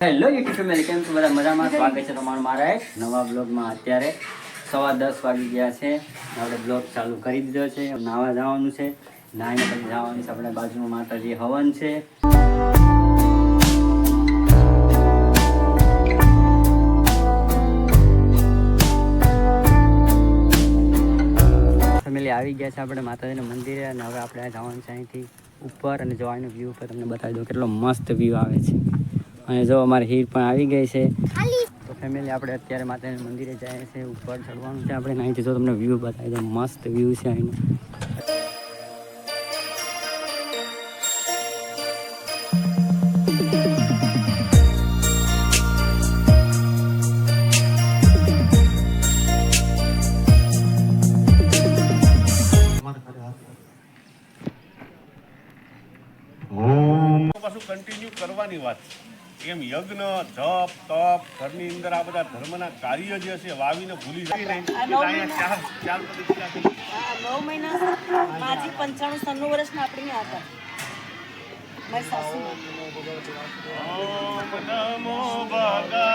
Hello YouTube family, કેમ છો બધા? મજામાં? સ્વાગત છે તમારું મારા એક નવા બ્લોગમાં। અત્યારે 10:15 વાગી ગયા છે, આપણે બ્લોગ ચાલુ કરી દીધો છે। નાવા જવાનું છે, નાઈને પછી જવાનું છે આપણે બાજુમાં માતાજી હવન છે। ફેમિલી આવી ગયા છે આપણે માતાજીના મંદિરે, અને હવે આપણે જવાનું છે અહીંથી ઉપર, અને જવાનો વ્યૂ પર તમને બતાવી દઉં કેટલો મસ્ત વ્યૂ આવે છે। અને જો અમારી હીર પણ આવી ગઈ છે। તો ફેમિલી આપણે અત્યારે માતાજીના મંદિરે જાય છે, ઉપર ચડવાનું છે આપણે। અહીંથી જો તમને વ્યૂ બતાવી દઉં, મસ્ત વ્યૂ છે અહીંનું। પાછું કન્ટિન્યુ કરવાની વાત છે એમ। યજ્ઞ જપ તપ ઘરની અંદર આ બધા ધર્મના કાર્ય જે છે વાવીને ભૂલી જઈ નહીં। 9 મહિના માજી 95 વર્ષના આપણે હતા મારી સાસુ। ઓમ નમો ભગવતે